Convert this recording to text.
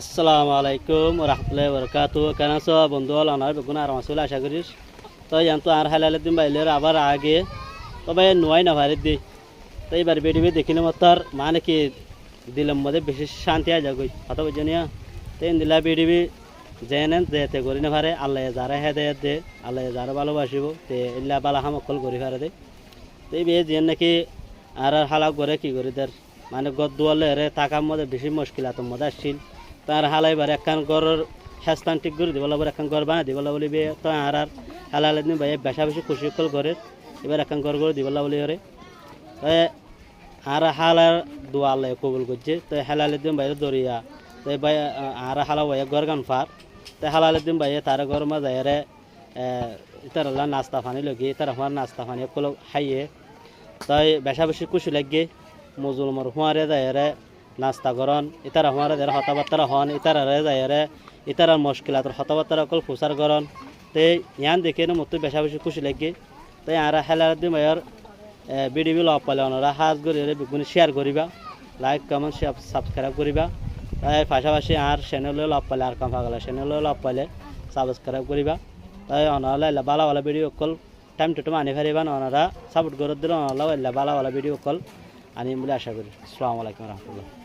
আসসালামু আলাইকুম রহমতুল্লাহি বরকাতু কেন আছো বন্ধু আনার বেগুন আর মাসুল আশা করিস তো জান তো আর হালালের দিন বাইলের আবার আগে তবে নোয়াই না ভারে দি তো এবার বেডিবে দেখিলে মতার মানে কি দিলাম মধ্যে বেশি শান্তি আয় যাগই কথা বুঝছো নিয়া তো দিলা বেডিবি জেনেন যেতে করি না ভারে আল্লাহ যারা হেদায়ত দে আল্লাহ যারা ভালোবাসিব তে ইল্লা বালা হামকল করি ভারে দে তো এই বিয়ে যেন নাকি আর হালা করে কি করি তার মানে গদ দুয়ালে রে টাকার মধ্যে বেশি মুশকিলাতের মধ্যে আসছিল তার হালাইবার একখান গড়ের হেস্তান ঠিক করে দিব বলে একখান ঘর বানা দিব বলি বে তো আর হালালে দিন ভাই বেশা বেশি খুশি কল ঘরের এবার একখান ঘর করে দিব বলি ওরে তো আর হালার দোয়া আল্লাহ কবুল করছে তো হালালে দিন ভাই দরিয়া তো ভাই আর হালা ভাই ঘর গান ফার তো হালালে দিন ভাই তার ঘর মাঝে রে ইতার নাস্তা পানি লগে তার হওয়ার নাস্তা পানি কল খাইয়ে তাই বেশা বেশি খুশি লাগে মজুলমর হুঁয়ারে যায় রে নাস্তা করন ইতারা হমারে যারা হতাবার্তারা হন ইতারা যায় রে ইতারার মুশকিলাতর হতাবার্তারা অকল ফুসার করন তে ইয়ান দেখে না মতো বেশা বেশি খুশি লাগে তাই আর হেলার দিন ভাইয়ার ভিডিও লভ পালে ওনারা হাজ করে বেগুনি শেয়ার করিবা লাইক কমেন্ট সাবস্ক্রাইব করিবা তাই পাশাপাশি আর চ্যানেলে লভ পালে আর কাম পাগলা চ্যানেলে লভ পালে সাবস্ক্রাইব করিবা তাই ওনারা বালাওয়ালা ভিডিও অকল টাইম টু টাইম আনি ফারিবা ওনারা সাপোর্ট করে দিলে ওনারা বালাওয়ালা ভিডিও অকল আনি বলে আশা করি আসসালামু আলাইকুম রহমতুল্লাহ।